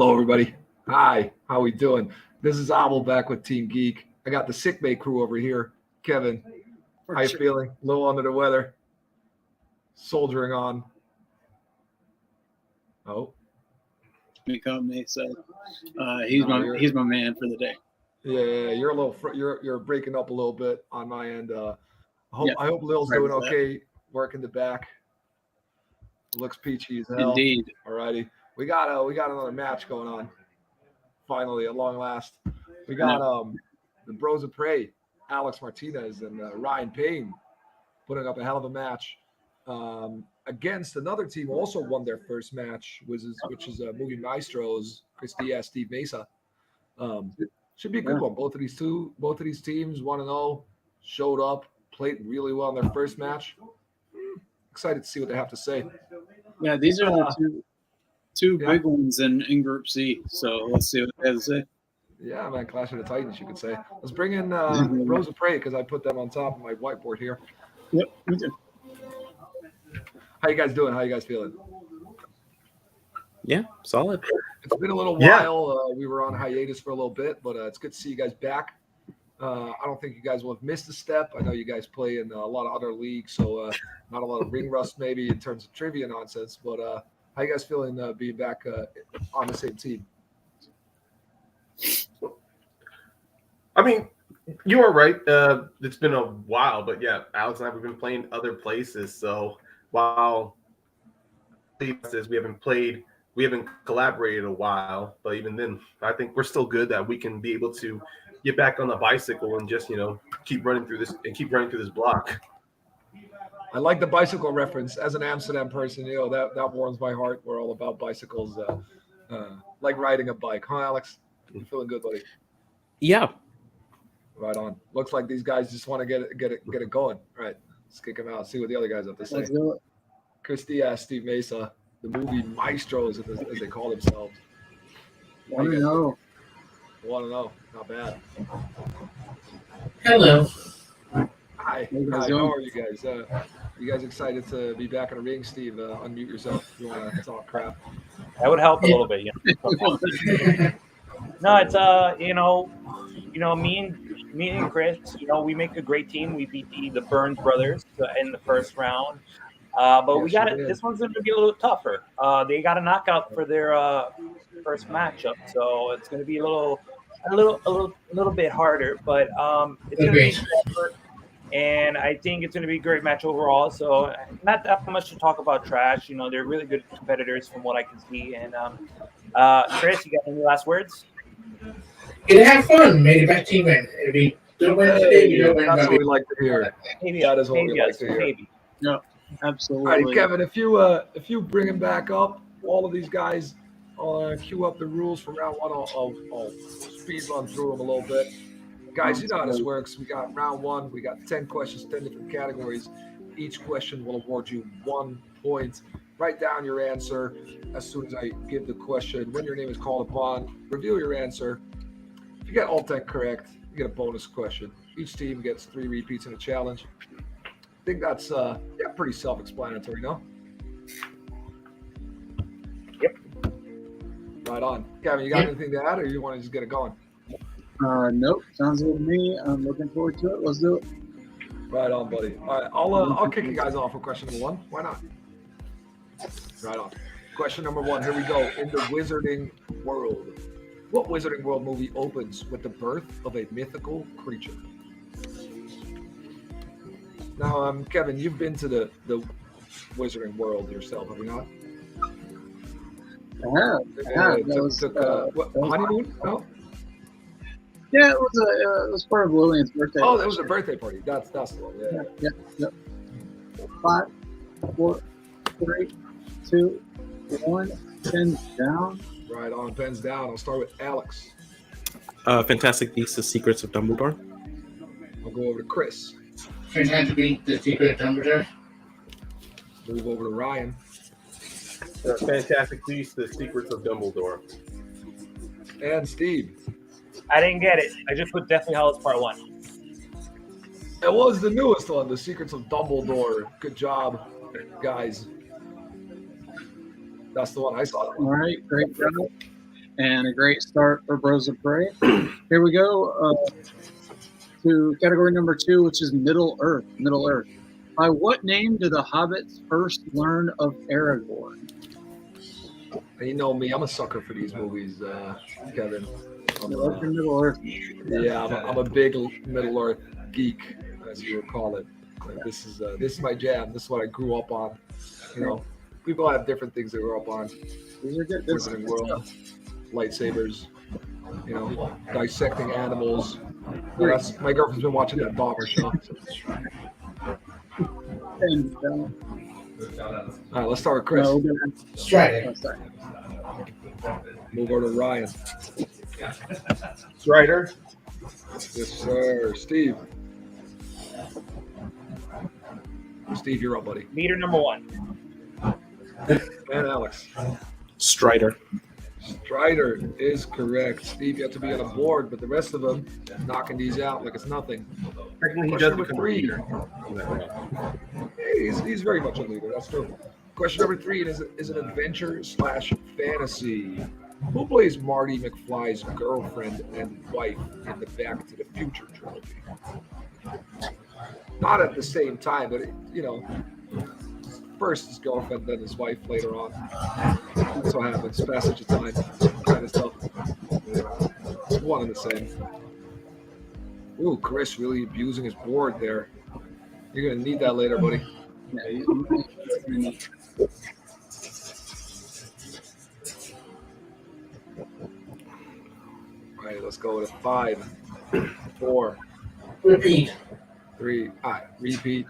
Hello, everybody. Hi, how we doing? This is Abel back with Team Geek. I got the sick bay crew over here. Kevin, how you feeling? A little under the weather. Soldiering on. Oh, Speak up, Nate said. He's my man for the day. Yeah, you're a little you're breaking up a little bit on my end. I hope Lil's doing okay. Working the back. Looks peachy as hell. Indeed. Alrighty. We got another match going on. Finally, at long last. We got the Bros of Prey, Alex Martinez and Ryan Payne putting up a hell of a match against another team who also won their first match, which is movie Maestros, Chris Diaz, Steve Mesa. Should be a good one. Both of these teams 1-0, showed up, played really well in their first match. Excited to see what they have to say. Yeah, these are the two big ones in Group C. So let's see what they have to say. Yeah, man, Clash of the Titans, you could say. Let's bring in Bros of Prey because I put them on top of my whiteboard here. Yep, me too. How you guys doing? How you guys feeling? Yeah, solid. It's been a little while. We were on hiatus for a little bit, but it's good to see you guys back. I don't think you guys will have missed a step. I know you guys play in a lot of other leagues, so not a lot of ring rust maybe in terms of trivia nonsense. But how you guys feeling being back on the same team? I mean, you are right. It's been a while, but yeah, Alex and I have been playing other places. So while we haven't collaborated a while, but even then, I think we're still good that we can be able to get back on the bicycle and just keep running through this block. I like the bicycle reference. As an Amsterdam person, that warms my heart. We're all about bicycles, like riding a bike, huh, Alex? You feeling good, buddy? Yeah. Right on. Looks like these guys just want to get it going. All right, let's kick them out. See what the other guys have to say. Let's do it. Chris Diaz, Steve Mesa, the movie Maestros, as they call themselves. 1-0. 1-0. Not bad. Hello. Hi. How are you guys? You guys excited to be back in the ring? Steve, unmute yourself if you want to talk crap. That would help a little bit. No, it's me and Chris. We make a great team. We beat the Burns brothers in the first round. But we got it. This one's going to be a little tougher. They got a knockout for their first matchup, so it's going to be a little bit harder. But it's going to be tougher, and I think it's going to be a great match overall. So not that much to talk about trash. They're really good competitors from what I can see. And Chris, you got any last words? Get have fun. Made it back team win. It'll be good win today. You don't win. That's what we like to hear. Maybe that is what we like to hear. Maybe. No, absolutely. All right, Kevin, if you bring him back up, all of these guys, cue up the rules for round one. I'll speed run through them a little bit. Guys, you know how this works. We got round one. We got 10 questions, 10 different categories. Each question will award you 1 point. Write down your answer as soon as I give the question. When your name is called upon, reveal your answer. If you get all 10 correct, you get a bonus question. Each team gets 3 repeats in a challenge. I think that's pretty self-explanatory, no? Yep. Right on. Kevin, you got anything to add, or you want to just get it going? Nope. Sounds good to me. I'm looking forward to it. Let's do it. Right on, buddy. All right, I'll kick you guys off with question number 1. Why not? Right on. Question number 1. Here we go. In the Wizarding World, what Wizarding World movie opens with the birth of a mythical creature? Now, Kevin, you've been to the Wizarding World yourself, have you not? Honeymoon? No? Yeah, it was part of Lillian's birthday. Oh, that was a birthday party. That's the one. Yep. 5, 4, 3, 2, 1. Pens down. Right on, pens down. I'll start with Alex. Fantastic Beasts: The Secrets of Dumbledore. I'll go over to Chris. Fantastic Beasts: The Secret of Dumbledore. Move over to Ryan. Fantastic Beasts: The Secrets of Dumbledore. And Steve. I didn't get it. I just put Deathly Hallows Part 1. It was the newest one, The Secrets of Dumbledore. Good job, guys. That's the one I saw. All right, great job. and a great start for Bros of Prey. Here we go to category number 2, which is Middle Earth. Middle Earth. By what name do the hobbits first learn of Aragorn? And you know me, I'm a sucker for these movies, Kevin. Middle Earth. Yeah, I'm a big Middle Earth geek, as you would call it. Like, this is my jam. This is what I grew up on. You know, people have different things they grew up on. These are good. Wizarding World, lightsabers, you know, dissecting animals. My girlfriend's been watching that Dahmer show. All right, let's start with Chris. Strider. Move over to Ryan. Strider. Yes, sir. Steve. Steve, you're up, buddy. Leader number 1. And Alex. Strider. Strider is correct. Steve, you have to be on a board, but the rest of them knocking these out like it's nothing. Technically, he Question does number become a 3. leader. Hey, he's very much a leader. That's true. Question number 3 is an adventure / fantasy. Who plays Marty McFly's girlfriend and wife in the Back to the Future trilogy? Not at the same time, but you know, first his girlfriend, then his wife later on. That's what happens. Passage of time, kind of stuff. It's one and the same. Ooh, Chris really abusing his board there. You're gonna need that later, buddy. All right, let's go with a 5, 4, Repeat. 3. All right, repeat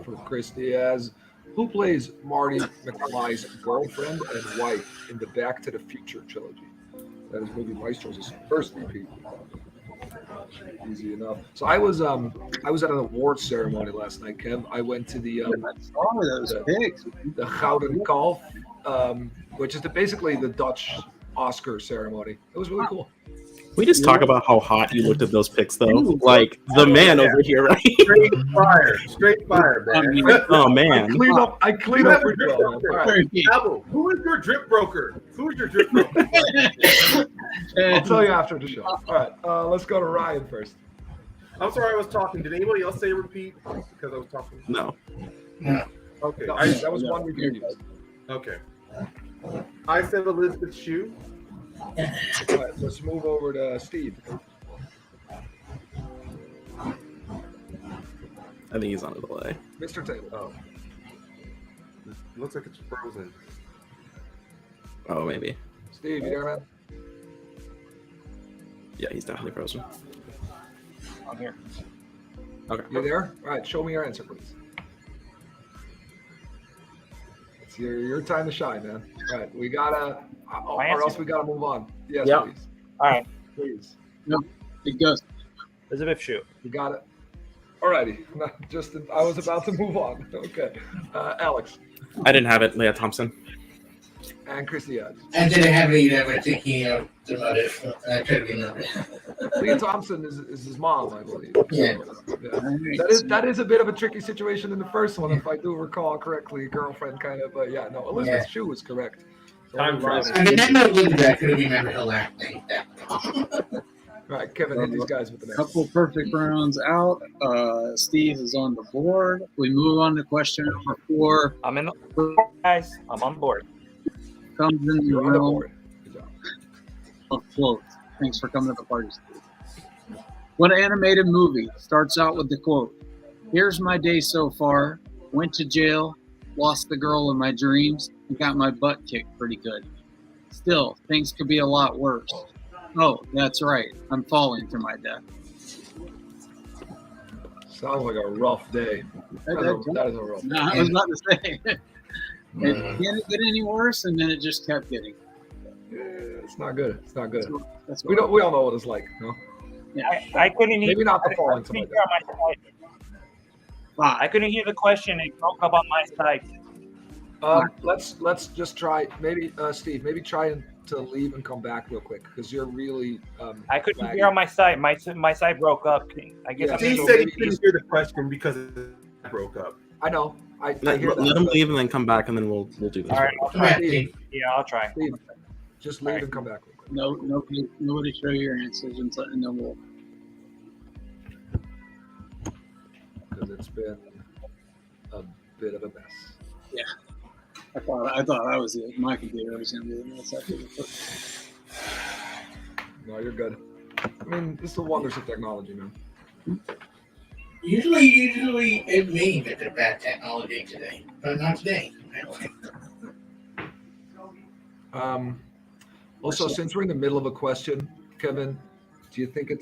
for Chris Diaz. Who plays Marty McFly's girlfriend and wife in the Back to the Future trilogy? That is movie Maestros' first repeat. Easy enough. So I was at an awards ceremony last night, Kev. I went to the Gouden Kalf, which is basically the Dutch Oscar ceremony. It was really cool. We just talk about how hot you looked at those pics, though. Like the man over here, right? Straight fire, man. Oh man. I clean up pretty well. All right. Apple, who is your drip broker? Who's your drip broker? I'll tell you after the show. All right, let's go to Ryan first. I'm sorry, I was talking. Did anybody else say repeat because I was talking? No. Okay. No, that was one repeat. Okay. I said Elizabeth Shue. All right, let's move over to Steve. I think he's on a delay. Mr. Taylor. Oh. It looks like it's frozen. Oh, maybe. Steve, you there, man? Yeah, he's definitely frozen. I'm here. Okay. You there? All right, show me your answer, please. It's your time to shine, man. All right, we gotta, or else we gotta move on. Yes, Yep. please. All right. Please. No, it goes. Elizabeth Shue. You got it. Alrighty. I was about to move on. Okay. Alex I didn't have it. Leah Thompson. and Christy Adds. I didn't have it either. We're thinking about it. I couldn't remember. Leah Thompson is his mom, I believe. Yeah. That is a bit of a tricky situation in the first one, if I do recall correctly. Girlfriend kind of, but yeah, no. Elizabeth Shue is correct. So Time flies. I remember a little bit. I couldn't remember her last name. All right, Kevin, hit these guys with the next. Couple perfect rounds out. Steve is on the board. We move on to question number 4. I'm in the board, guys. I'm on board. Comes in the You're on the realm board. Good job. of clothes. Thanks for coming to the party, Steve. What animated movie starts out with the quote, "Here's my day so far. Went to jail, lost the girl of my dreams, and got my butt kicked pretty good. Still, things could be a lot worse. Oh, that's right. I'm falling to my death." Sounds like a rough day. That is a rough day. No, I was about to say. It didn't get any worse, and then it just kept getting. Yeah, it's not good. It's not good. That's We all know what it's like, no? I couldn't hear. Maybe not the falling to my I couldn't hear on my side. I couldn't hear the question. It broke up on my side. Let's just try. Maybe Steve. Maybe try to leave and come back real quick because you're really. I couldn't lagging. hear on my side. My side broke up. I guess. Yeah. I'm He So said he maybe couldn't just- hear the question because it broke up. I know. I Let, hear that. let him but leave and then come back, and then we'll do this. All right. I'll Come try. on, Steve. Yeah, I'll try. Steve, just leave All right. and come back real quick. Nobody show your answers and then we'll. Because it's been a bit of a mess. Yeah. I thought I was it. My computer was going to be the mess after the first. No, you're good. I mean, this is the wonders of technology, man. Usually it means that they're bad technology today, but not today. Also, since we're in the middle of a question, Kevin, do you think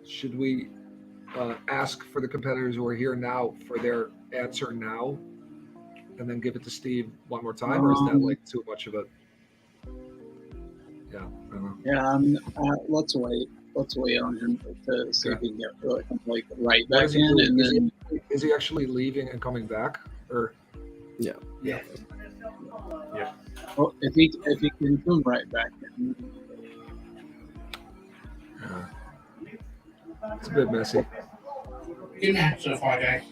should we ask for the competitors who are here now for their answer now, and then give it to Steve one more time, or is that like too much of a? Yeah, I don't know. Yeah, let's wait. Let's wait on him to see if he can get like right What back is he in, doing? and then Is he actually leaving and coming back, or? Yeah. well, if he can come right back in. It's a bit messy. Good match so far, guys.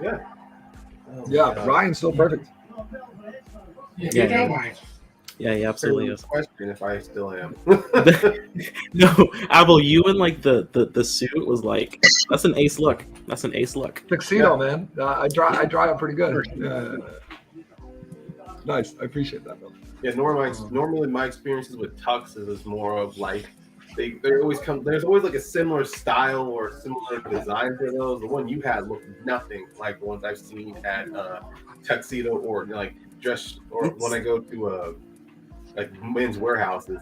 Yeah. Yeah, Ryan's still perfect. Good job, Mike. Yeah, he absolutely is. Question if I still am. No, Abel, you in like the suit was like, that's an ace look. That's an ace look. Tuxedo, man. I dry up pretty good. Nice. I appreciate that, though. Yeah, normally my experiences with tuxes is more of like there's always like a similar style or similar design for those. The one you had looked nothing like the ones I've seen at tuxedo or like dress or when I go to like men's warehouses.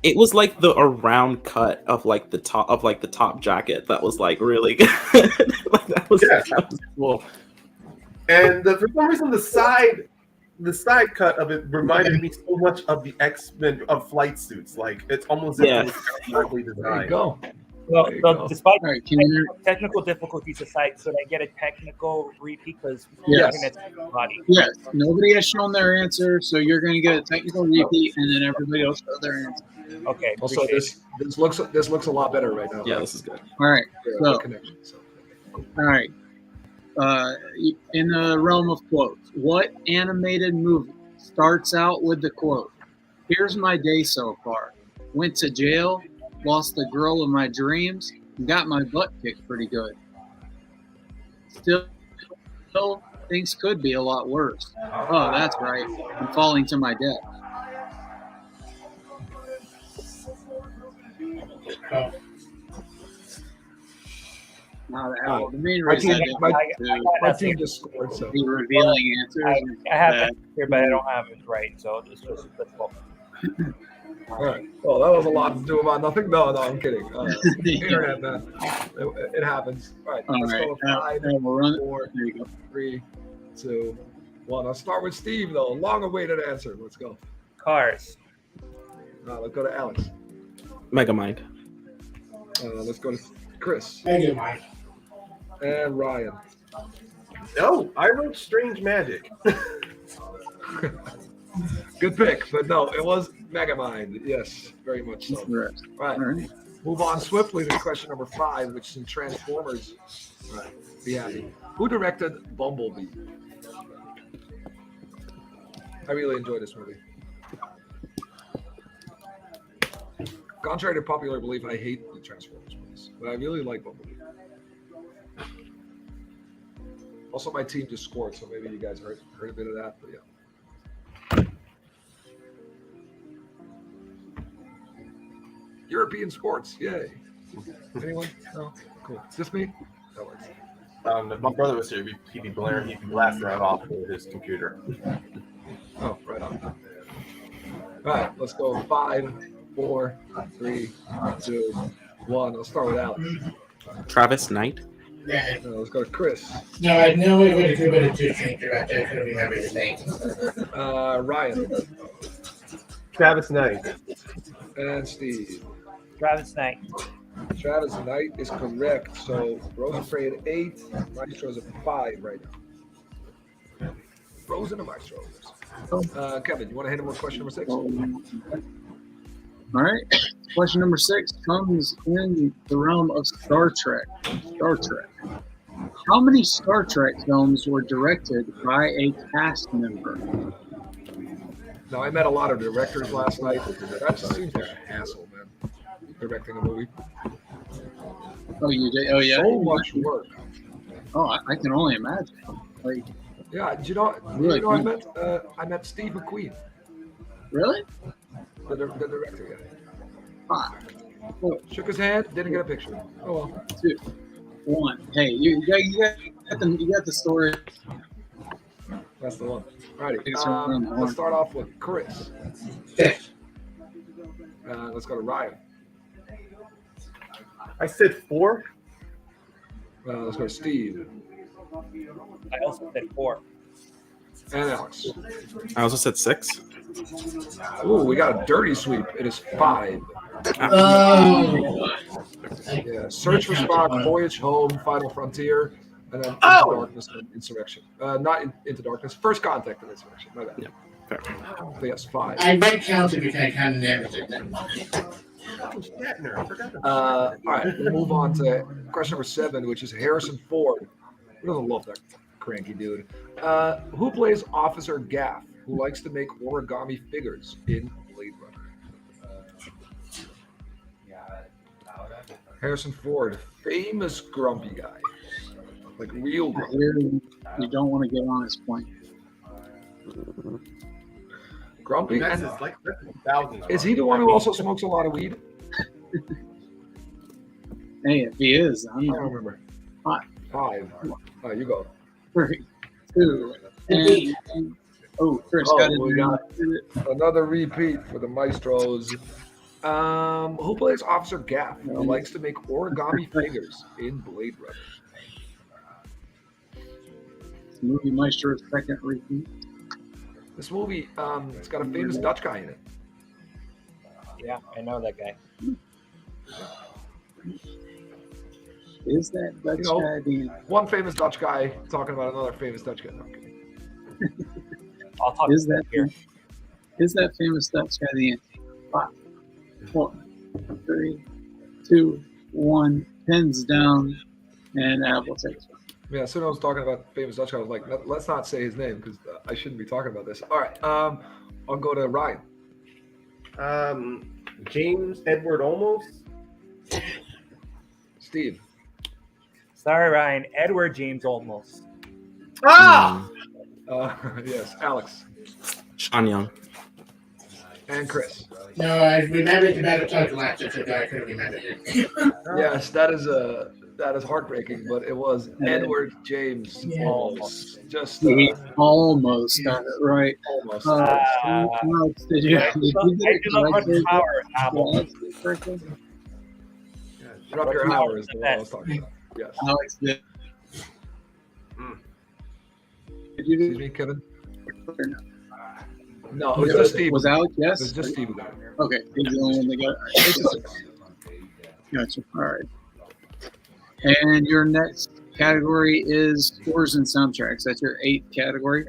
It was like the around cut of like the top jacket that was like really good. Like, that was cool. And for some reason the side cut of it reminded me so much of the X-Men of flight suits. Like it's almost as if it was perfectly There you designed. go. Well, despite All right, can you technical difficulties aside, should I get a technical repeat? Because Yes. body. Yes, nobody has shown their answer, so you're going to get a technical repeat, and then everybody else show their answer. Okay. Also, appreciate this looks a lot better right now. Yeah, this is good. All right, Good so connection. So. all right. In the realm of quotes, what animated movie starts out with the quote, "Here's my day so far. Went to jail, lost the girl of my dreams, and got my butt kicked pretty good. Still, things could be a lot worse. Oh, that's right. I'm falling to my death." Oh, Now, the main reason I didn't My team just scored, so. be revealing answers. I have that- it here, but I don't have it right. So let's go. All right. Well, that was a lot to do about nothing. No, I'm kidding. Internet, man. It happens. All right. All Let's right. go with Now 5, we'll run it. 4, There you go. 3, 2, 1. I'll start with Steve, though. Long-awaited answer. Let's go. Cars. Let's go to Alex. Megamind. Let's go to Chris thank you, Mike. and Ryan. No, I wrote Strange Magic. Good pick, but no, it was Megamind. Yes, very much so. Correct. Right. All right. Move on swiftly to question number 5, which is in Transformers. All right. Be happy. Who directed Bumblebee? I really enjoyed this movie. Contrary to popular belief, I hate the Transformers movies, but I really like Bumblebee. Also, my team just scored, so maybe you guys heard a bit of that, but yeah. European sports, yay. Anyone? No? Cool. Just me? That works. If my brother was here, he'd be blaring, he'd be blasting that off with his computer. Oh, right on. All right, let's go 5, 4, 3, 2, 1. I'll start with Alex. Travis Knight. Yeah, Let's go to Chris. no, I know it would have been a two changer right there. I couldn't remember his name. Ryan Travis Knight. and Steve. Travis Knight. Travis Knight is correct. So Rosenfrey at 8, Maestros at 5 right now. Rosen and Maestros. Kevin, you want to hit him with question number 6? All right. Question number 6 comes in the realm of Star Trek. Star Trek. How many Star Trek films were directed by a cast member? Now, I met a lot of directors last night. That just seems like a hassle, man. Directing a movie. Oh, you did? Oh, yeah. So much work. Oh, I can only imagine. Like, yeah, do you know? Really? I met Steve McQueen. Really? The director. Yeah. 5, 4, Shook his hand. Didn't get a picture. Oh well. 2, 1. Hey, you got the story. That's the one. Alrighty. It's around the horn. Let's start off with Chris. Yes. Let's go to Ryan. I said 4. Let's go to Steve. I also said 4. And Alex. I also said 6. Ooh, we got a dirty sweep. It is 5. Oh. Yeah. Search for Spock, Voyage Home, Final Frontier, and then Into Darkness and Insurrection. Not Into Darkness. First Contact and Insurrection. My bad. Yeah. Fair. But yes, 5. I might count it because I counted everything. All right, we'll move on to question number 7, which is Harrison Ford. Who doesn't love that cranky dude? Who plays Officer Gaff, who likes to make origami figures in Blade Runner? Harrison Ford, famous grumpy guy, like real I grumpy. hear you don't want to get on his point. Grumpy. That's And like thousands. is he the one who also smokes a lot of weed? Hey, if he is, I don't remember. 5. You go. 3, 2, and oh, Chris got it. We got another repeat for the Maestros. Who plays Officer Gaff, who likes to make origami figures in Blade Runner? Movie Maestro's second repeat. This movie, it's got a famous Dutch guy in it. Yeah, I know that guy. Is that Dutch guy being? One famous Dutch guy talking about another famous Dutch guy. Okay. I'll talk Is that here. Is that famous Dutch guy the answer? 5, 4, 3, 2, 1. Pins down, and Apple takes one. Yeah, as soon as I was talking about famous Dutch guy, I was like, let's not say his name because I shouldn't be talking about this. All right, I'll go to Ryan. James Edward Olmos. Steve. Sorry, Ryan. Edward James Olmos. Ah! Yes, Alex. Sean Young. And Chris. No, I remembered the Battle Talk Galactic, so I couldn't remember it. Yes, that is heartbreaking, but it was Edward James Olmos. Just He almost got it right. almost. Alex, did you I get do it love correctly? Rutger Hauer album. Alex did it correctly? Rutger Hauer is the one I was talking about. Yes. Alex did. Mm. Did you Excuse do me, Kevin? it or no? No, it was just Steve. Was Alex? It Yes. was just Steve who got it. Okay, he's the only one that got it. It's a 6. Gotcha. All right. And your next category is scores and soundtracks. That's your 8th category.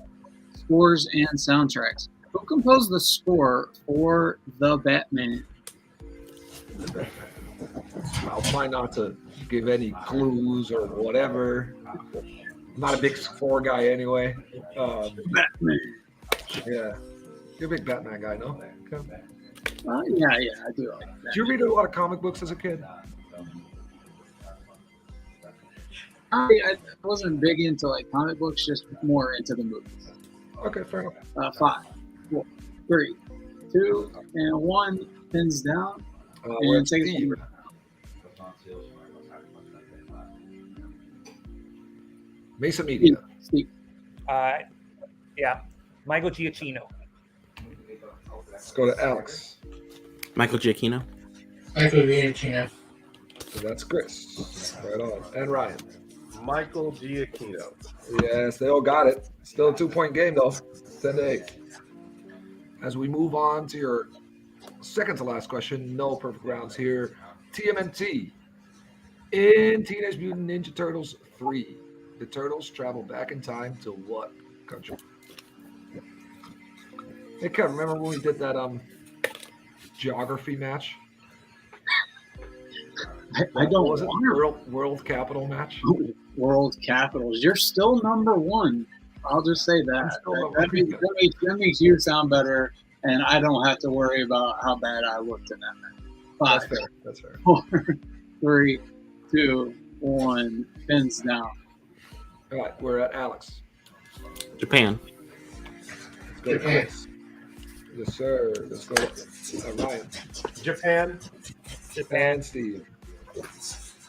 Scores and soundtracks. Who composed the score for The Batman? I'll try not to give any clues or whatever. I'm not a big score guy anyway. Batman. Yeah. You're a big Batman guy, no? Okay. Yeah, I do like that. Did you read a lot of comic books as a kid? I wasn't big into like comic books, just more into the movies. Okay, fair enough. 5, 4, 3, 2, and 1. Pins down. We're And at take it Steve. Mesa Media. Steve. Yeah, Michael Giacchino. Let's go to Alex. Michael Giacchino. Michael Giacchino. So that's Chris. Right on. And Ryan. Michael Giacchino. Yes, they all got it. Still a 2-point game, though. 10-8. As we move on to your second to last question, no perfect rounds here. TMNT. In Teenage Mutant Ninja Turtles 3, the Turtles travel back in time to what country? Hey, Kevin, remember when we did that geography match? I don't What was it? want World capital match? world capitals. You're still number 1. I'll just say that. still number That makes you sound better and I don't have to worry about how bad I looked in that match. 5, That's fair. That's fair. 4, 3, 2, 1. Pins down. All right, we're at Alex. Japan. Let's go to Chris. Yes, sir. Let's go to Ryan. Japan. And Steve.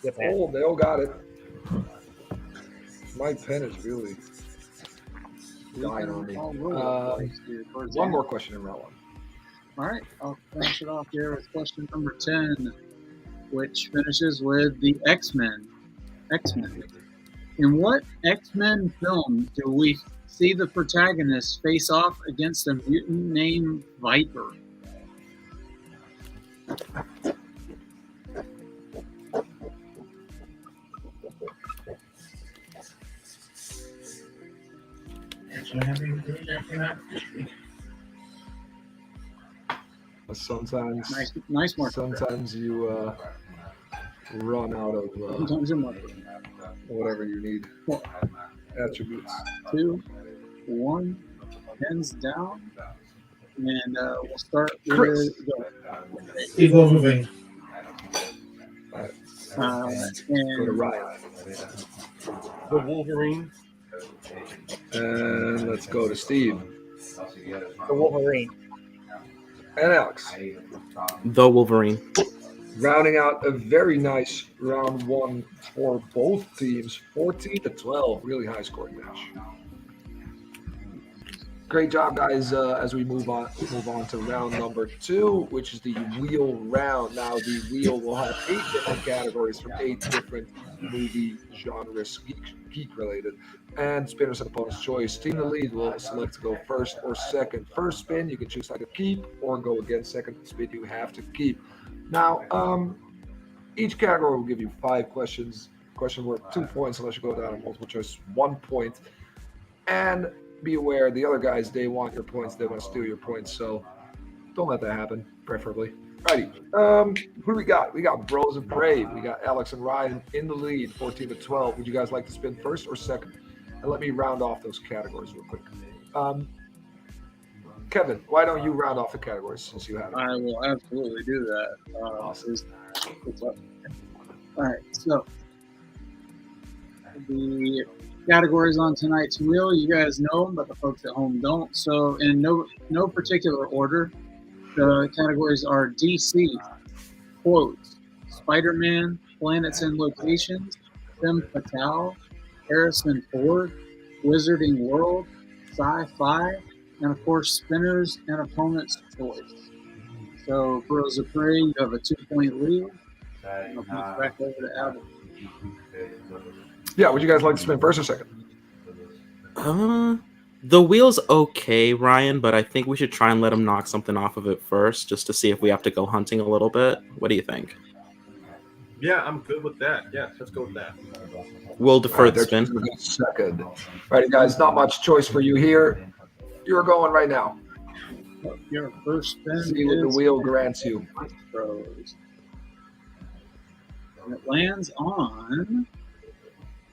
Japan. Oh, they all got it. My pen is really dying on me. One more question in round 1. All right, I'll finish it off here with question number 10, which finishes with the X-Men. X-Men. In what X-Men film do we see the protagonist face off against a mutant named Viper? Sometimes, Nice mark. sometimes you run out of Sometimes you're marking. whatever you need. Attributes. 2, 1, hands down, and we'll start Chris. with Steve Wolverine. Go to and Ryan. The Wolverine. And let's go to Steve. The Wolverine. And Alex. The Wolverine. Rounding out a very nice round 1 for both teams, 14-12, really high scoring match. Great job, guys. As we move on to round number 2, which is the wheel round. Now the wheel will have 8 different categories from 8 different movie genres, geek related, and spinners and opponent's choice. Team in the lead will select to go first or second. First spin, you can choose either keep or go again. Second spin, you have to keep. Now, each category will give you 5 questions. Question worth 2 points unless you go down on multiple choice, 1 point. And be aware, the other guys, they want your points. They want to steal your points. So don't let that happen, preferably. Alrighty. Who do we got? We got Bros of Prey. We got Alex and Ryan in the lead, 14-12. Would you guys like to spin first or second? And let me round off those categories real quick. Kevin, why don't you round off the categories since you have it? I will absolutely do that. Awesome. All right, so the categories on tonight's wheel, you guys know them, but the folks at home don't. So in no particular order, the categories are DC, quotes, Spider-Man, planets and locations, Femme Fatale, Harrison Ford, Wizarding World, sci-fi, and of course spinners and opponent's choice. So Bros of Prey, you have a 2-point lead. I'll pass back over to Abel. Yeah, would you guys like to spin first or second? The wheel's okay, Ryan, but I think we should try and let him knock something off of it first, just to see if we have to go hunting a little bit. What do you think? Yeah, I'm good with that. Yeah, let's go with that. We'll defer the They're spin. choosing a second. Alrighty, guys, not much choice for you here. You're going right now. Your first spin See what the is wheel grants you. Maestros. And it lands on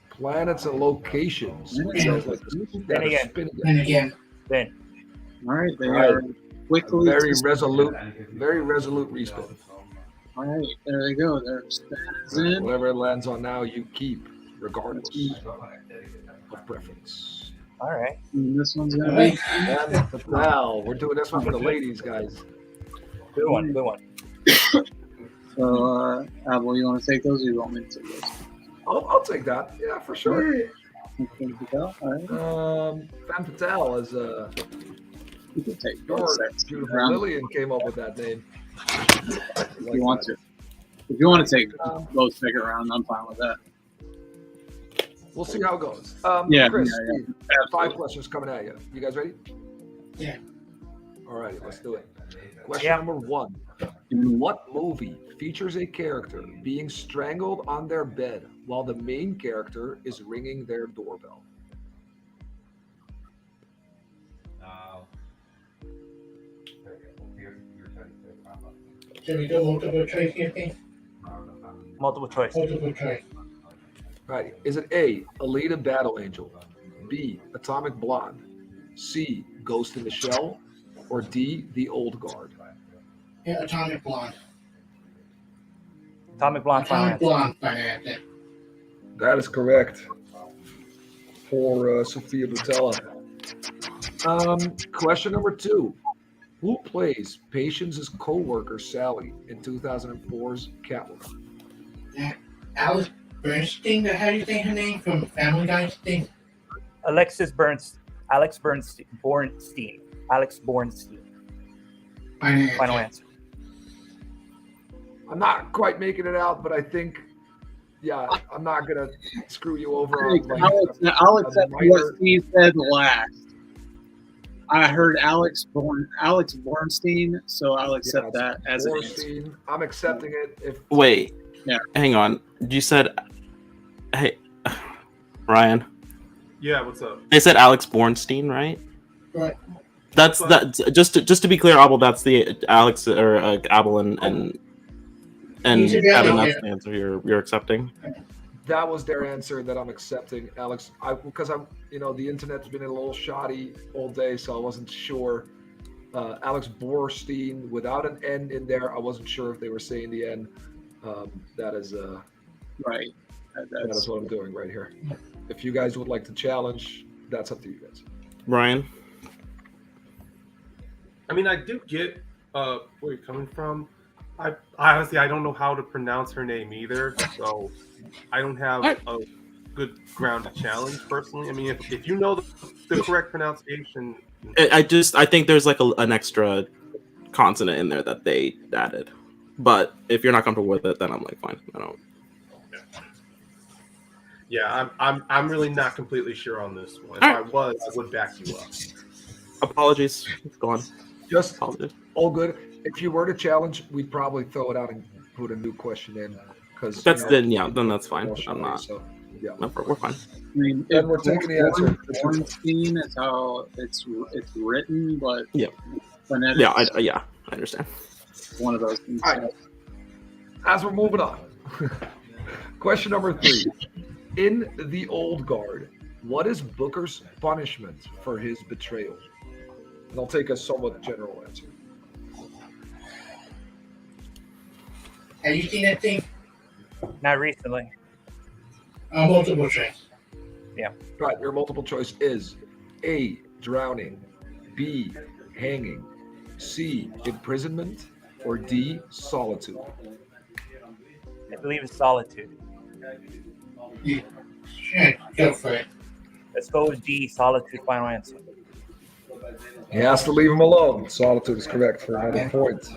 Planets and locations. Would you guys like to Then again. spin And again, Then. all right, they Right. are quickly Very resolute respin. all right, there they go. Their spin is in. Whatever it lands on now, you keep, regardless of preference. All right. And this one's gonna Right. be And Patel, we're doing this one for the ladies, guys. Good one. Good one. so Abel, you want to take those or you want me to take those? I'll take that. Yeah, for sure. All right. Femme Patel is You can take your both sets. beautiful Round Lillian came up with that name. if you want to. If you want to take both second round, I'm fine with that. We'll see how it goes. Yeah, Chris, yeah, yeah. Steve, 5 questions coming at you. You guys ready? Yeah. All righty, let's do it. Question Yeah. number 1. What movie features a character being strangled on their bed while the main character is ringing their doorbell? Should we do multiple choice here, King? Multiple choice. Multiple choice. Right. Is it A, Alita Battle Angel, B, Atomic Blonde, C, Ghost in the Shell, or D, the old guard? Yeah, Atomic Blonde. Atomic Blonde. Final Atomic answer. Blonde, final answer. That is correct. For Sophia Butella. Question number 2. Who plays Patience's co-worker Sally in 2004's Catwoman? Alice Bernstein, how do you say her name from Family Guy thing? Alex Bornstein. Alex Bornstein. Final answer. I'm not quite making it out, but I think, yeah, I'm not gonna screw you over on like I'll accept what Steve said last. I heard Alex Bornstein, so I'll accept that as an answer. Bornstein. I'm accepting it. Wait. Yeah. Hang on. You said, hey, Ryan. Yeah, what's up? They said Alex Bornstein, right? Right. That's that. Just to be clear, Abel. That's the Alex or Abel and Adam. That's the answer you're accepting. That was their answer that I'm accepting, Alex. Because the internet's been a little shoddy all day, so I wasn't sure. Alex Bornstein without an N in there. I wasn't sure if they were saying the N. That is right. That is what I'm doing right here. If you guys would like to challenge, that's up to you guys. Ryan? I mean, I do get where you're coming from. I honestly, I don't know how to pronounce her name either, so I don't have a good ground to challenge personally. I mean, if you know the correct pronunciation, I think there's like an extra consonant in there that they added. But if you're not comfortable with it, then I'm like, fine. I don't. Yeah, I'm really not completely sure on this one. If I was, I would back you up. Apologies. Go on. Just apologies. All good. If you were to challenge, we'd probably throw it out and put a new question in. Because then that's fine. I'm not. So, yeah, no, we're fine. I mean, then we're taking the answer. Bornstein is how it's written, but yeah, I understand. One of those things. All right. As we're moving on, question number 3. In The Old Guard, what is Booker's punishment for his betrayal? And I'll take a somewhat general answer. Have you seen that thing? Not recently. Multiple choice. Yeah. Right. Your multiple choice is A, drowning, B, hanging, C, imprisonment, or D, solitude. I believe it's solitude. Yeah. Sure, go for it. Let's go with D, solitude. Final answer. He has to leave him alone. Solitude is correct for another point.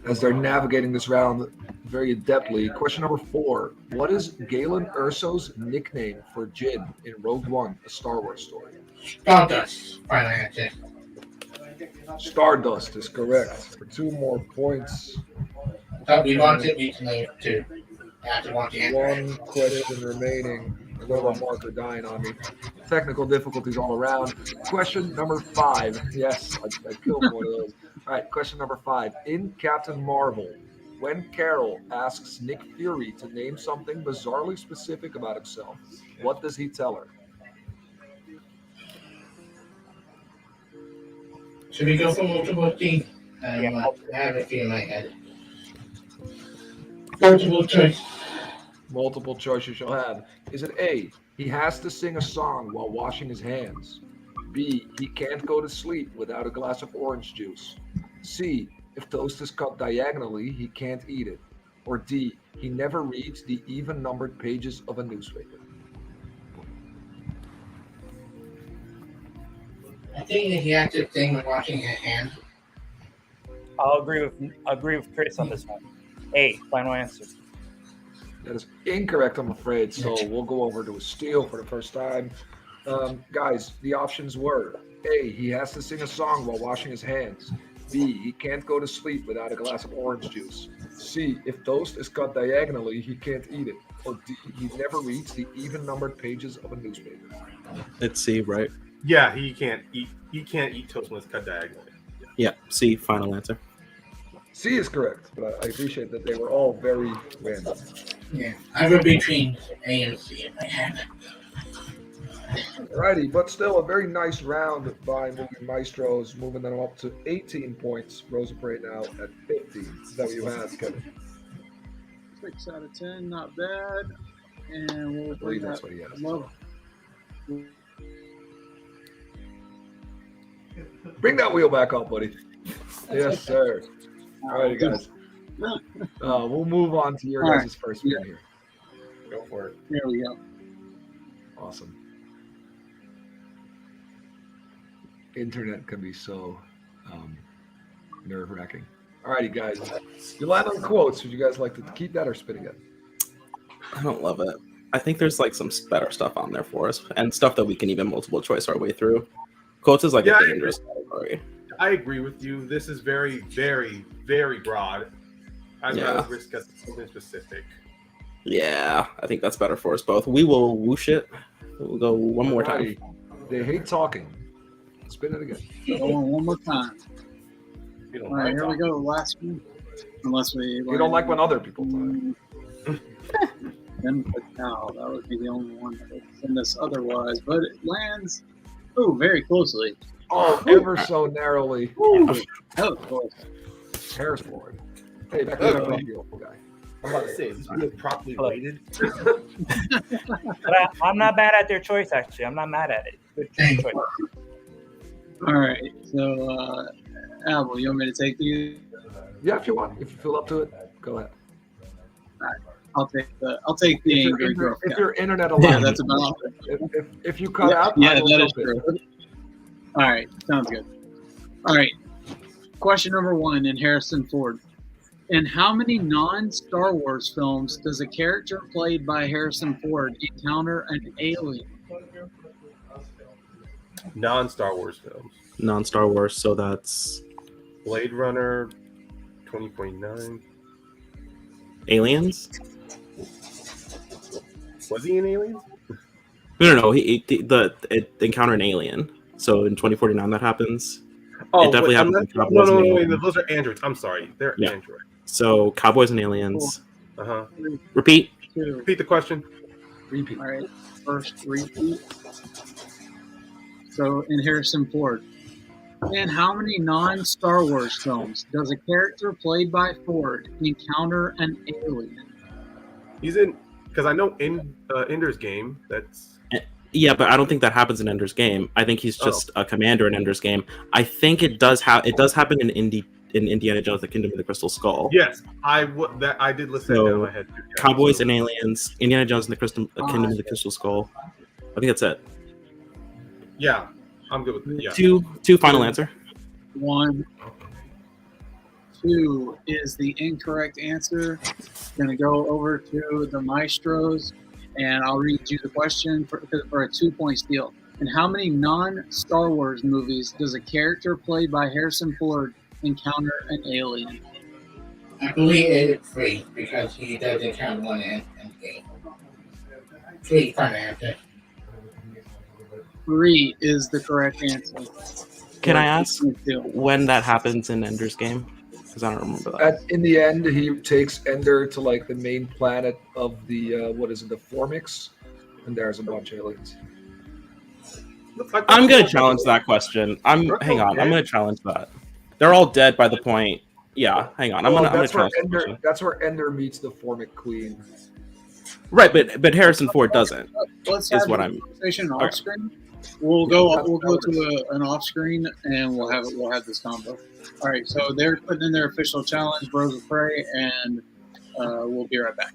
As they're navigating this round very adeptly, question number 4. What is Galen Erso's nickname for Jin in Rogue One, a Star Wars story? Stardust. Final answer. Stardust is correct for 2 more points. So we wanted me to know too. After want the answer. 1 question remaining. A little marker dying on me. Technical difficulties all around. Question number 5. Yes, I killed one of those. All right, question number 5. In Captain Marvel, when Carol asks Nick Fury to name something bizarrely specific about himself, what does he tell her? Should we go for multiple teams? I have a few in my head. Multiple choice. Multiple choice you shall have. Is it A, he has to sing a song while washing his hands? B, he can't go to sleep without a glass of orange juice? C, if toast is cut diagonally, he can't eat it? Or D, he never reads the even-numbered pages of a newspaper? I think that he has to sing when washing his hands. I'll agree with Chris on this one. A, final answer. That is incorrect, I'm afraid. So we'll go over to a steal for the first time. Guys, the options were A, he has to sing a song while washing his hands. B, he can't go to sleep without a glass of orange juice. C, if toast is cut diagonally, he can't eat it. Or D, he never reads the even-numbered pages of a newspaper. It's C, right? Yeah, he can't eat toast when it's cut diagonally. Yeah, C, final answer. C is correct, but I appreciate that they were all very random. Yeah, I were between A and C in my head. Alrighty, but still a very nice round by moving Maestros, moving them up to 18 points. Rosa Parade now at 15. Is that what you have, Kevin? 6 out of 10, not bad. And we'll I believe bring that's that what he has. love. Bring that wheel back up, buddy. Yes, sir. Alrighty, guys. We'll move on to your guys' first win here. Go for it. There we go. Awesome. Internet can be so nerve-wracking. Alrighty, guys. You land on quotes. Would you guys like to keep that or spin again? I don't love it. I think there's like some better stuff on there for us, and stuff that we can even multiple choice our way through. Quotes is like a dangerous category. I agree with you. This is very, very, very broad. I'd rather risk us something specific. Yeah, I think that's better for us both. We will whoosh it. We'll go one more time. They hate talking. Spin it again. Go on one more time. You All right, here we go. Last one. Unless we. You don't like when other people talk. Then put cow. That would be the only one that would send us otherwise. But it lands. Oh, very closely. Oh, ever so narrowly. That was close. Harris Ford. Hey, back to the old guy. I'm about to say, is this wheel properly weighted? But I'm not mad at their choice, actually. I'm not mad at it. Good choice. All right. So, Abel, you want me to take these? Yeah, if you want. If you feel up to it, go ahead. All right. I'll take the angry girl. If your internet allows. Yeah, that's about it. If you cut out, yeah, I will that is jump in. true. All right, sounds good. All right. Question number 1 in Harrison Ford. In how many non-Star Wars films does a character played by Harrison Ford encounter an alien? Non-Star Wars films. Non-Star Wars, so that's Blade Runner, 2049. Aliens. Was he an alien? No. It encounter an alien. So in 2049 that happens. Oh, it definitely happens. No, those are androids. I'm sorry, they're androids. So Cowboys and Aliens. Uh-huh. Repeat. Repeat the question. Repeat. All right, first repeat. So in Harrison Ford, in how many non-Star Wars films does a character played by Ford encounter an alien? He's in, because I know in Ender's Game, that's... Yeah, but I don't think that happens in Ender's Game. I think he's just a commander in Ender's Game. I think it does happen in Indiana Jones: The Kingdom of the Crystal Skull. Yes, I did listen to that in my head. Yeah, Cowboys and Aliens, Indiana Jones and the Kingdom of the Crystal Skull. I think that's it. Yeah, I'm good with it. Yeah. Two final answer. 1, 2 is the incorrect answer. Gonna go over to the Maestros, and I'll read you the question for a 2-point steal. In how many non-Star Wars movies does a character played by Harrison Ford encounter an alien? I believe it's 3 because he does encounter one in game. 3 final answer. 3 is the correct answer. Can I ask when that happens in Ender's Game? Because I don't remember that. In the end, he takes Ender to like the main planet of the the Formix, and there's a bunch of aliens. I'm gonna challenge that question. Hang on. I'm gonna challenge that. They're all dead by the point. Yeah, hang on. I'm gonna challenge that question. That's where Ender meets the Formic Queen. Right, but Harrison Ford doesn't. Let's have a conversation off screen. We'll go to an off screen and we'll have this combo. All right, so they're putting in their official challenge, Bros of Prey, and we'll be right back.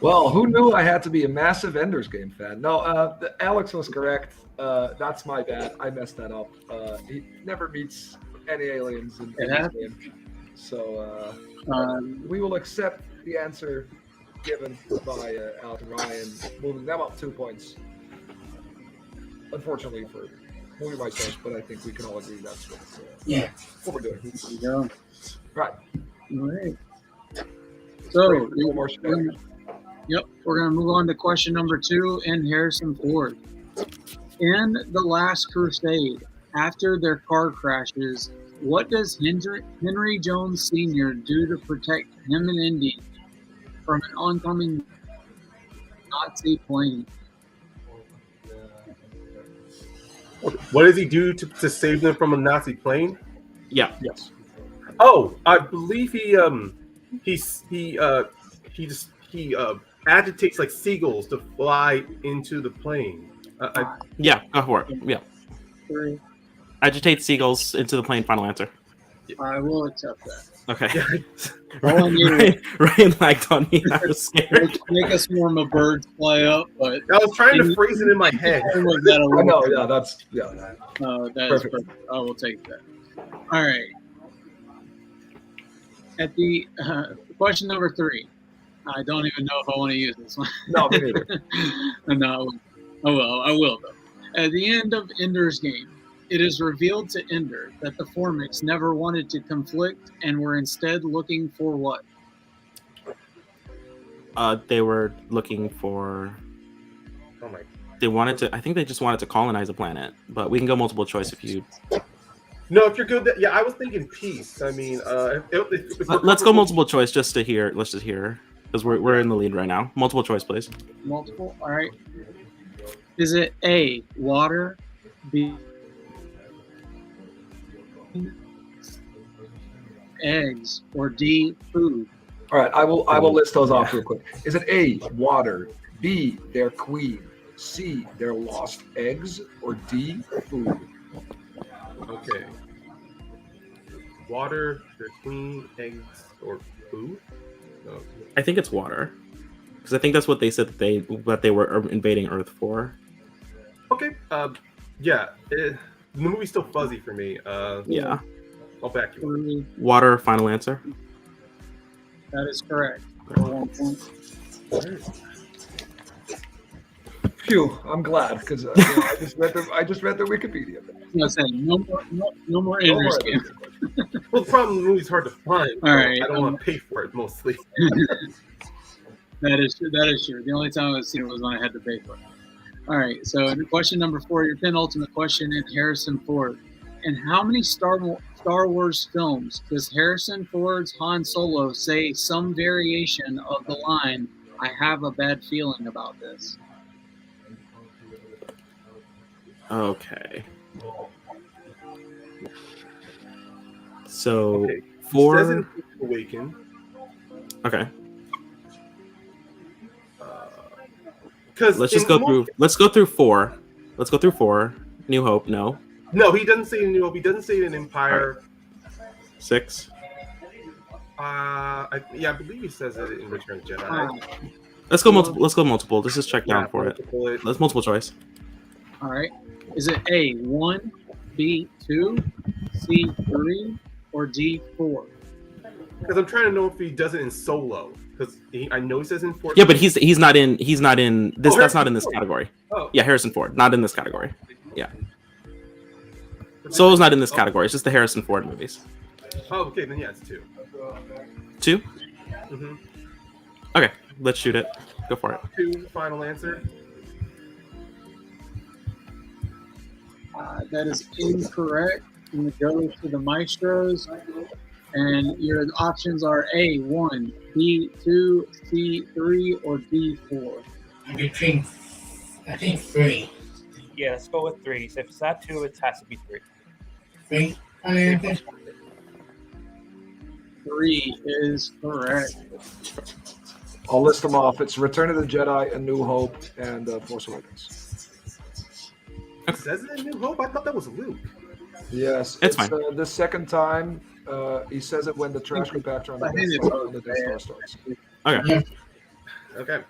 Well, who knew I had to be a massive Ender's Game fan? No, Alex was correct. That's my bad. I messed that up. He never meets any aliens in this game. So we will accept the answer given by Alex and Ryan, moving them up 2 points. Unfortunately for only myself, but I think we can all agree that's what we're doing. There you go. Right. All right. So, No more yep, we're going to move on to question number 2 in Harrison Ford. In The Last Crusade, after their car crashes, what does Henry Jones Sr. do to protect him and Indy from an oncoming Nazi plane? What does he do to save them from a Nazi plane? Yeah. Yes. Oh, I believe he agitates like seagulls to fly into the plane. Yeah, go for it. Yeah. 3. Agitate seagulls into the plane. Final answer. I will accept that. Okay. All I need Ryan lagged on me. I was scared. make a swarm of birds fly up, but I was trying to phrase it in my head. I know. Yeah, that's That perfect. is perfect. I will take that. All right. At the question number 3, I don't even know if I want to use this one. No, me neither. No, I will though. At the end of Ender's Game, it is revealed to Ender that the Formics never wanted to conflict and were instead looking for what? They were looking for. Oh my! They wanted to. I think they just wanted to colonize a planet, but we can go multiple choice if you. No, if you're good, yeah, I was thinking peace. I mean, Let's go multiple choice just to hear. Let's just hear because we're in the lead right now. Multiple choice, please. Multiple. All right. Is it A, water, B, eggs, or D, food? All right, I will list those off real quick. Is it A, water, B, their queen, C, their lost eggs, or D, food? Okay. Water, their queen, eggs, or food? No. I think it's water because I think that's what they said that they were invading Earth for. Okay. Yeah. The movie's still fuzzy for me. Yeah. I'll back you. Water. Final answer. That is correct. For 1 point. Phew, I'm glad because I just read the Wikipedia. I said no more Ender's Game. Well, the problem is the movie's hard to find. All right. I don't want to pay for it mostly. That is true. The only time I've seen it was when I had to pay for it. All right. So question number 4, your penultimate question in Harrison Ford. In how many Star Wars films does Harrison Ford's Han Solo say some variation of the line, "I have a bad feeling about this"? Okay. So Okay. four. Says in Awaken. Okay. Because Let's just go through. Let's go through 4. Let's go through 4. New Hope. No. No, he doesn't say it in New Hope. He doesn't say it in Empire. 6. I believe he says it in Return of the Jedi. Let's go multiple. Let's go multiple. Let's just check down for it. Multiple. Let's multiple choice. All right. Is it A, 1, B, 2, C, 3, or D, 4? Because I'm trying to know if he does it in Solo. Because I know he says in 4. Yeah, but he's not in this. That's not in this category. Oh. Yeah, Harrison Ford, not in this category. Yeah. Solo's not in this category. It's just the Harrison Ford movies. Oh, okay, then yeah, it's 2. 2? Mm-hmm. Okay, let's shoot it. Go for it. 2, final answer. That is incorrect. I'm going to go to the Maestros. And your options are A, 1, B, 2, C, 3, or D, 4. Between, I think 3. Yeah, let's go with 3. So if it's not 2, it has to be 3. 3? I mean, 3 is correct. I'll list them off. It's Return of the Jedi, A New Hope, and Force Awakens. It says it in New Hope? I thought that was Luke. Yes, It's fine. The second time he says it when the trash compactor on the Death Star starts. Okay. Okay.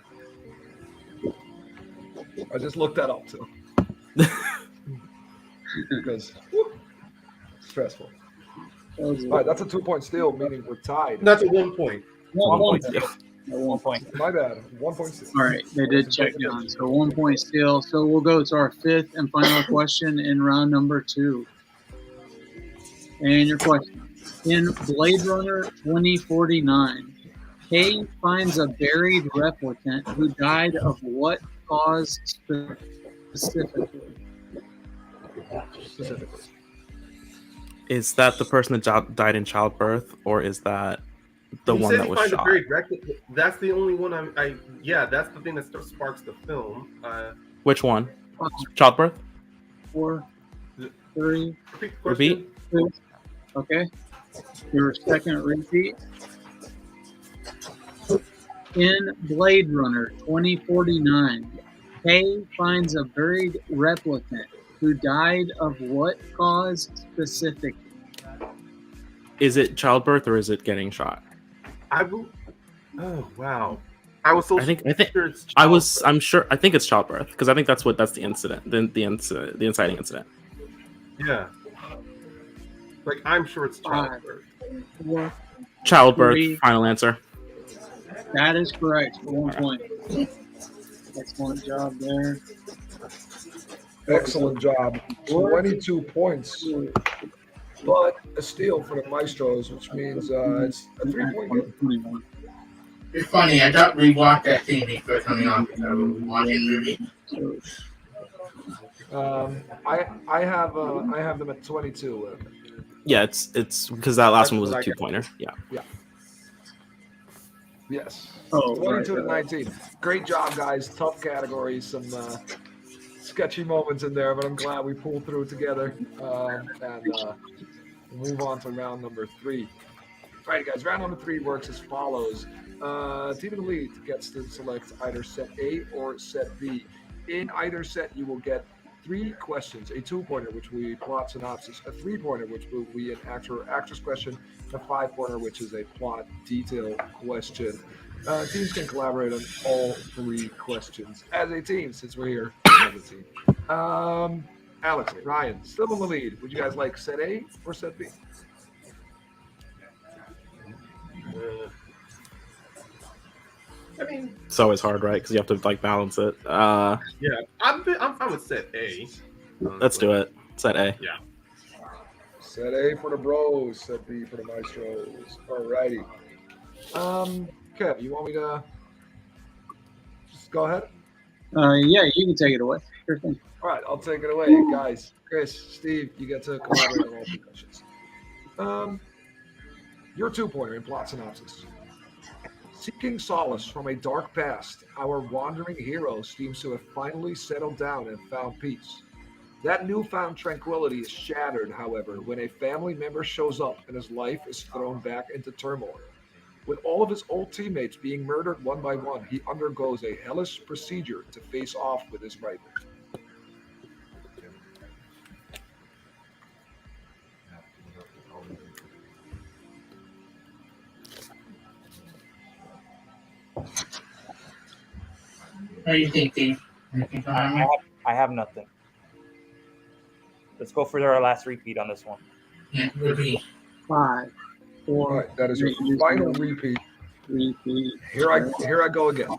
I just looked that up too. Because stressful. All right, that's a 2-point steal, meaning we're tied. That's a 1 point. 1 point. Yeah. 1 point. My bad. 1.6. All right, they did check down. So 1 point steal. So we'll go to our fifth and final question in round number 2. And your question. In Blade Runner 2049, Kay finds a buried replicant who died of what cause specifically? Is that the person that died in childbirth, or is that the He one said that he was finds a shot? buried record. That's the only one yeah, that's the thing that sparks the film. Which one? Childbirth? 4, 3, Repeat? 2. Okay. Your second repeat. In Blade Runner 2049, Kay finds a buried replicant who died of what cause specifically? Is it childbirth or is it getting shot? Oh wow! I was so I think sure it's I'm sure. I think it's childbirth because I think that's the incident, the inciting incident. Yeah. Like I'm sure it's childbirth. 4. Childbirth. 3. Final answer. That is correct. 1 point. Excellent job there. Excellent job. 22 points. But a steal for the Maestros, which means it's a 3-point game. It's funny. I got rewatched that scene before coming on because I was watching the movie. I have them at 22. Yeah, it's because that last one was a 2-pointer. Yeah. Yes. Oh, 22 to 19. Great job, guys. Tough categories. Some sketchy moments in there, but I'm glad we pulled through together. And move on to round number 3. All right, guys. Round number 3 works as follows. Team in the lead gets to select either set A or set B. In either set, you will get 3 questions: a 2-pointer, which will be plot synopsis; a 3-pointer, which will be an actor or actress question; a 5-pointer, which is a plot detail question. Teams can collaborate on all 3 questions as a team, since we're here as a team. Alex, Ryan, still in the lead. Would you guys like set A or set B? I mean, It's always hard, right? Because you have to balance it. yeah, I'm fine with set A. Let's do it. Set A. Yeah. Set A for the bros, set B for the Maestros. Alrighty. Kev, you want me to just go ahead? Yeah, you can take it away. Sure thing. All right, I'll take it away, guys. Chris, Steve, you get to collaborate on all 3 questions. Your 2-pointer in plot synopsis. Seeking solace from a dark past, our wandering hero seems to have finally settled down and found peace. That newfound tranquility is shattered, however, when a family member shows up and his life is thrown back into turmoil. With all of his old teammates being murdered one by one, he undergoes a hellish procedure to face off with his rival. What do you think, Steve? I have nothing. Let's go for our last repeat on this one. Yeah, repeat. 5, 4. All right, that is your final repeat. Here I go again.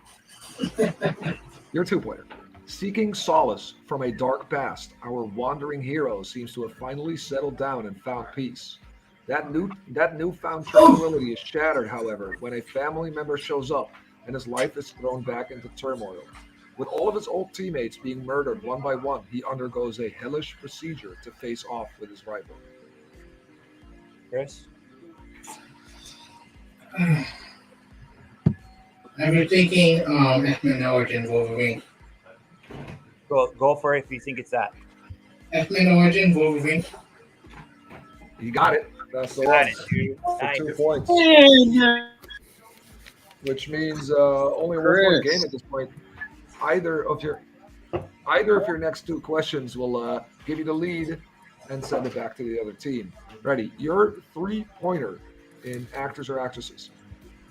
Your 2-pointer. Seeking solace from a dark past, our wandering hero seems to have finally settled down and found peace. That newfound tranquility is shattered, however, when a family member shows up and his life is thrown back into turmoil. With all of his old teammates being murdered one by one, he undergoes a hellish procedure to face off with his rival. Chris? I've been thinking X-Men Origin Wolverine. Go for it if you think it's that. X-Men Origin Wolverine. You got it. That's the Got one. it, dude. For Nice. 2 points. Which means only a 1-point game at this point. Either of your next 2 questions will give you the lead and send it back to the other team. Ready? Your 3-pointer in actors or actresses.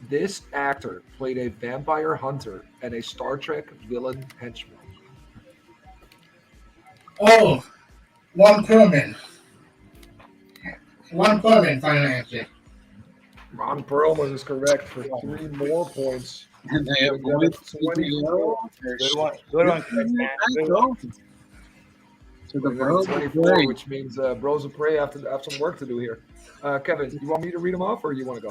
This actor played a vampire hunter and a Star Trek villain henchman. Oh, Ron Perlman. Ron Perlman, final answer. Ron Perlman is correct for 3 more points. And they We're avoid at 24. Good one. Good one, Chris, man. Good one. To the We're bros at of 24, Prey. which means Bros of Prey have some work to do here. Kevin, you want me to read them off, or you want to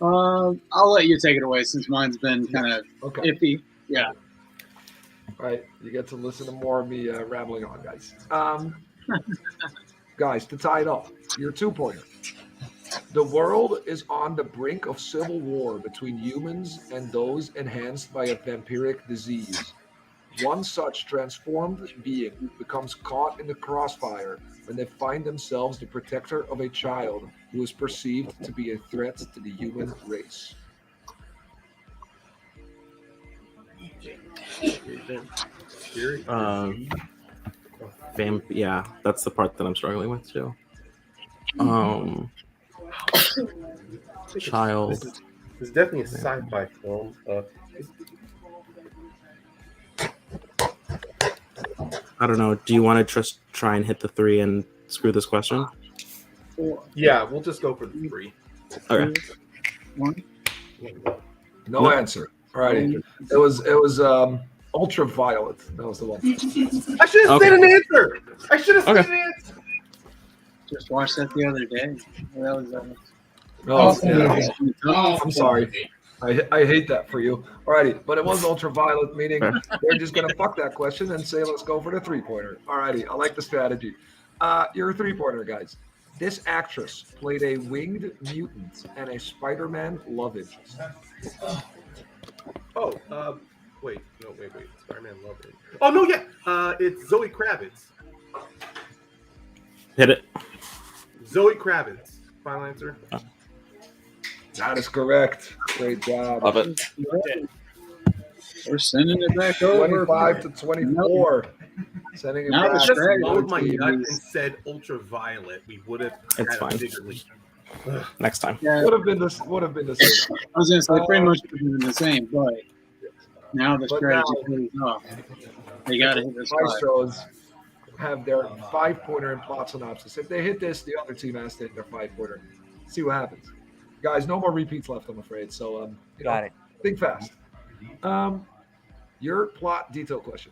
go? I'll let you take it away since mine's been kind of Okay. iffy. Yeah. All right, you get to listen to more of me rambling on, guys. Guys, to tie it up, your 2-pointer. The world is on the brink of civil war between humans and those enhanced by a vampiric disease. One such transformed being becomes caught in the crossfire when they find themselves the protector of a child who is perceived to be a threat to the human race. Yeah, that's the part that I'm struggling with too. Child. It's definitely a sci-fi film. I don't know. Do you want to just try and hit the 3 and screw this question? Yeah, we'll just go for the 3. Okay. 1. No answer. All righty. It was Ultraviolet. That was the one. I should have said an answer. I should have said Okay. an answer. Just watched that the other day. That was Oh, yeah. Oh, I'm sorry. I hate that for you. Alrighty, but it was ultraviolet, meaning they're just gonna fuck that question and say let's go for the 3-pointer. Alrighty, I like the strategy. You're a 3-pointer, guys. This actress played a winged mutant and a Spider-Man love interest. Oh, wait. Spider-Man love it. Oh no, yeah. It's Zoe Kravitz. Hit it. Zoe Kravitz. Final answer. That is correct. Great job. Love it. We're sending it back over. 25 to 24. Sending it Now back. the Just strategy followed my is- gut and said ultraviolet. We would have It's had fine. a bigger lead. Next time. Yeah, Would have been this. Would have been the same. I was going to say pretty much the same, but now the But strategy now- pays off. They got to hit this 5. Maestros have their 5-pointer and plot synopsis. If they hit this, the other team has to hit their 5-pointer. See what happens. Guys, no more repeats left, I'm afraid. So, Got it. think fast. Your plot detail question.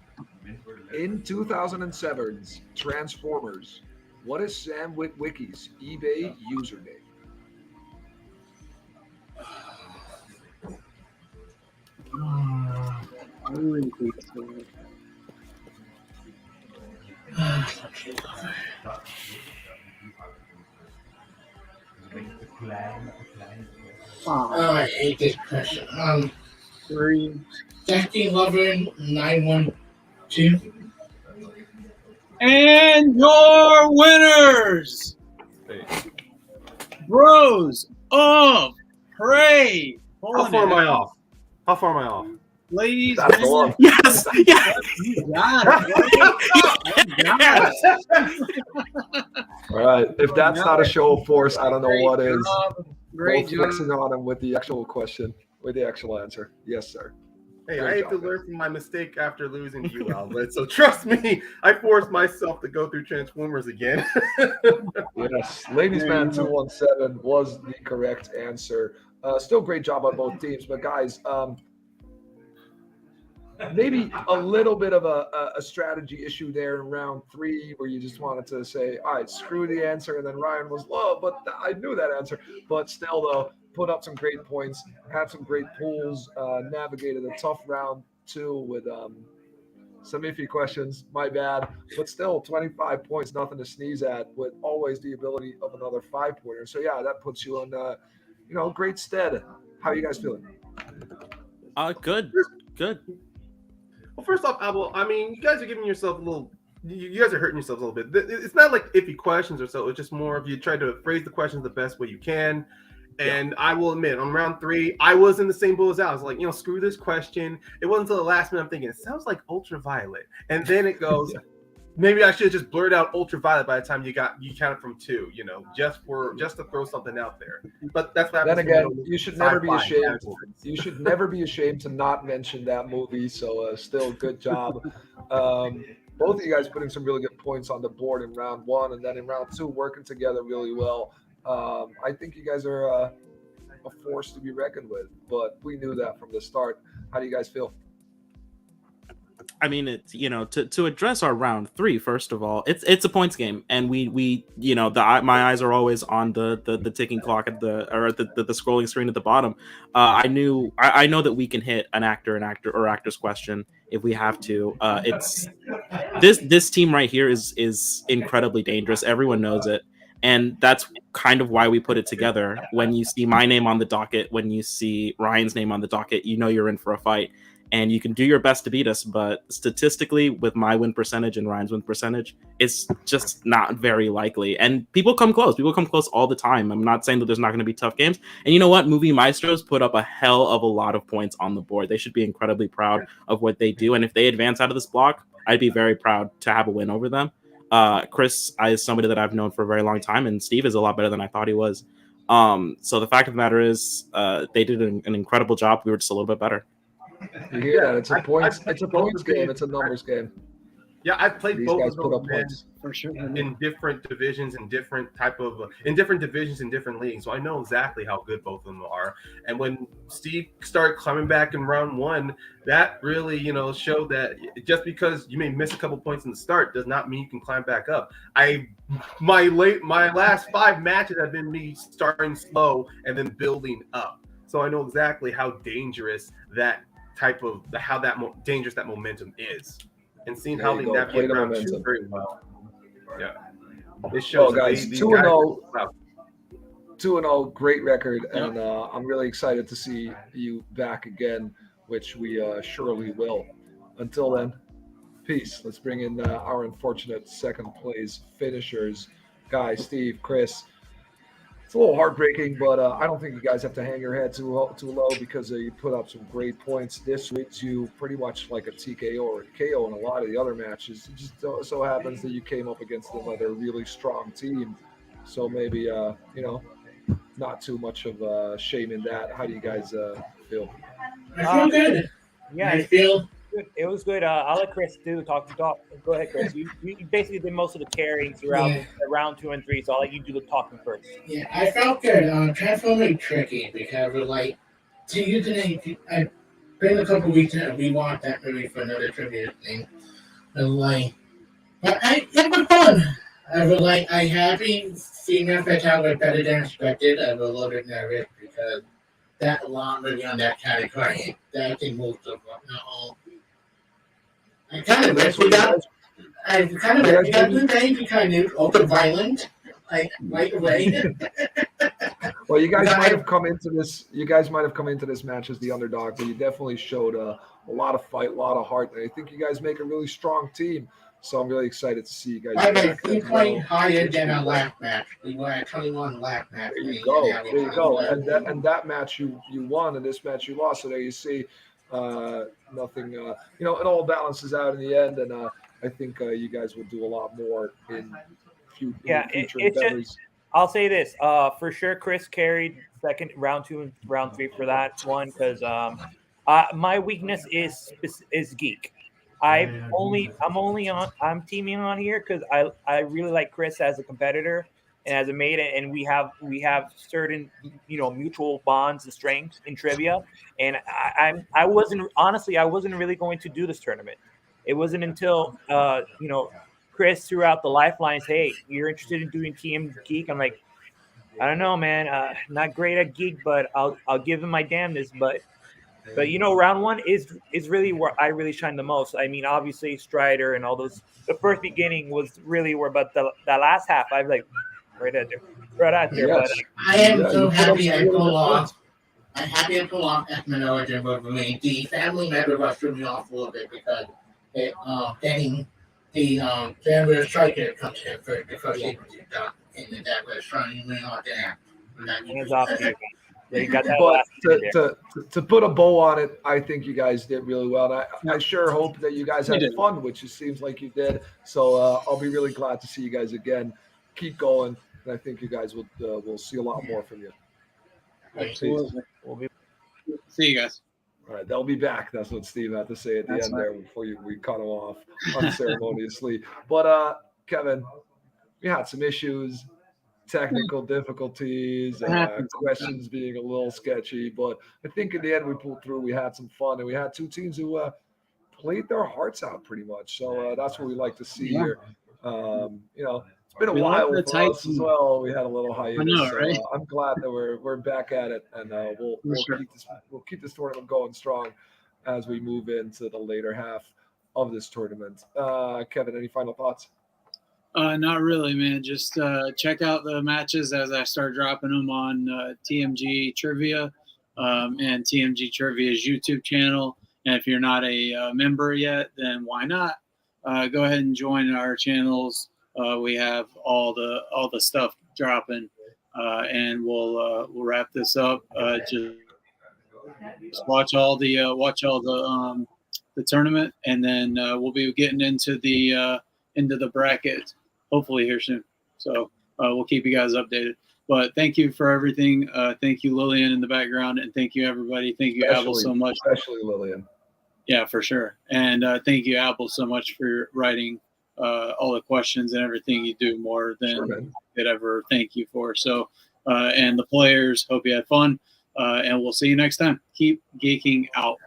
In 2007's Transformers, what is Sam Witwicky's eBay username? Oh, I hate this question. 3. Jackie Lover 912. And your winners, Bros of Prey. How far am I off? How far am I off? Ladies, That's the one. Yes. Yes. you got it. You got it. All right. If that's not a show of force, I don't know Great what is. job. Great Both job. flexing on him with the actual question, with the actual answer. Yes, sir. Hey, Great I have job, to guys. learn from my mistake after losing to you, Albert. So trust me, I forced myself to go through Transformers again. Yes, Ladies Man 217 was the correct answer. Still great job on both teams, but guys, maybe a little bit of a strategy issue there in round 3 where you just wanted to say, all right, screw the answer, and then Ryan was low, but I knew that answer. But still, though, put up some great points, had some great pulls, navigated a tough round 2 with some iffy questions, my bad, but still 25 points, nothing to sneeze at, with always the ability of another 5-pointer. So yeah, that puts you in great stead. How are you guys feeling? Good. Good. Well, first off, Albert, I mean, you guys are giving yourself a little. You guys are hurting yourselves a little bit. It's not like iffy questions or so. It's just more of you try to phrase the questions the best way you can. And I will admit, on round 3, I was in the same boat as Al. I was like, screw this question. It wasn't until the last minute I'm thinking, it sounds like ultraviolet. And then it goes, maybe I should have just blurred out ultraviolet by the time you counted from 2, just to throw something out there. But that's what happens. Then again, you should never be ashamed. You should never be ashamed to not mention that movie. So still, good job. Both of you guys putting some really good points on the board in round 1, and then in round 2 working together really well. I think you guys are a force to be reckoned with, but we knew that from the start. How do you guys feel? I mean, it's to address our round 3. First of all, it's a points game, and we my eyes are always on the ticking clock at the scrolling screen at the bottom. I know that we can hit an actor or actress question if we have to. It's this team right here is incredibly dangerous. Everyone knows it, and that's kind of why we put it together. When you see my name on the docket, when you see Ryan's name on the docket, you're in for a fight. And you can do your best to beat us, but statistically, with my win percentage and Ryan's win percentage, it's just not very likely. And people come close. People come close all the time. I'm not saying that there's not going to be tough games. And you know what? Movie Maestros put up a hell of a lot of points on the board. They should be incredibly proud of what they do. And if they advance out of this block, I'd be very proud to have a win over them. Chris is somebody that I've known for a very long time, and Steve is a lot better than I thought he was. So the fact of the matter is, they did an incredible job. We were just a little bit better. Yeah, it's a points game. It's a numbers game. Yeah, I've played These both guys of put those up men points. For sure. in different divisions, in different divisions, in different leagues. So I know exactly how good both of them are. And when Steve started climbing back in round 1, that really, showed that just because you may miss a couple points in the start does not mean you can climb back up. My last 5 matches have been me starting slow and then building up. So I know exactly how dangerous dangerous that momentum is. And seeing how they navigate round 2 very well. Yeah. It shows guys, 2-0, great record, and I'm really excited to see you back again, which we surely will. Until then, peace. Let's bring in our unfortunate second place finishers. Guy, Steve, Chris. It's a little heartbreaking, but I don't think you guys have to hang your head too low because you put up some great points. This week's you pretty much like a TKO or a KO in a lot of the other matches. It just so happens that you came up against another really strong team. So maybe, not too much of shame in that. How do you guys feel? I feel good. Yeah, I feel good. It was good. I'll let Chris talk. Go ahead, Chris. You basically did most of the carrying throughout round 2 and 3, so I'll let you do the talking first. Yeah, I felt good. Transforming tricky because I've been a couple weeks and we want that movie for another trivia thing. But it was fun. I haven't seen that fatality better than expected. I was a little bit nervous because that long movie on that category, that thing moved so far. I kind of wish we got Blue Bay because it's ultra violent, right away. Well, you guys might have come into this. You guys might have come into this match as the underdog, but you definitely showed a lot of fight, a lot of heart, and I think you guys make a really strong team. So I'm really excited to see you guys. We played higher than our last match. We were at 21 last match. There you go. And that match you won, and this match you lost. So there you see, nothing. It all balances out in the end, and I think you guys will do a lot more in future endeavors. I'll say this for sure. Chris carried round 2 and round 3 for that one because my weakness is geek. I'm teaming on here because I really like Chris as a competitor and as a mate, and we have certain mutual bonds and strengths in trivia. And I wasn't really going to do this tournament. It wasn't until Chris threw out the lifelines. Hey, you're interested in doing TeaMGeek? I'm like, I don't know, man. Not great at geek, but I'll give him my damnness. But round 1 is really where I really shine the most. I mean, obviously Strider and all those. The first beginning was really where, but the last half, I was like, right out there. Yes. But I am so happy I pull off. I'm happy I pull off Origin, but for me, the family member was threw me off a little bit because getting the Denver striker comes in first because he was done, and that was trying to win all that. Hands off, They got that But last year there. to put a bow on it, I think you guys did really well. And I sure hope that you guys had fun, which it seems like you did. So I'll be really glad to see you guys again. Keep going. And I think you guys will see a lot more from you. Absolutely. We'll be See you guys. All right, they'll be back. That's what Steve had to say at the That's end right. there before we cut him off unceremoniously. But Kevin, we had some issues, technical difficulties, questions being a little sketchy, but I think in the end we pulled through. We had some fun, and we had two teams who played their hearts out pretty much. So that's what we like to see here. It's been a We like while the for tight us as well. We had a little hiatus, know, so right? I'm glad that we're back at it, and we'll keep this tournament going strong as we move into the later half of this tournament. Kevin, any final thoughts? Not really, man. Just check out the matches as I start dropping them on TMG Trivia and TMG Trivia's YouTube channel. And if you're not a member yet, then why not? Go ahead and join our channels. We have all the stuff dropping, and we'll wrap this up. Just watch all the tournament, and then we'll be getting into the bracket hopefully here soon. So we'll keep you guys updated. But thank you for everything. Thank you, Lillian, in the background, and thank you, everybody. Thank you, Abel, so much. Especially Lillian. Yeah, for sure. And thank you, Apple, so much for writing all the questions and everything you do more than I could ever thank you for. So, and the players, hope you had fun. And we'll see you next time. Keep geeking out.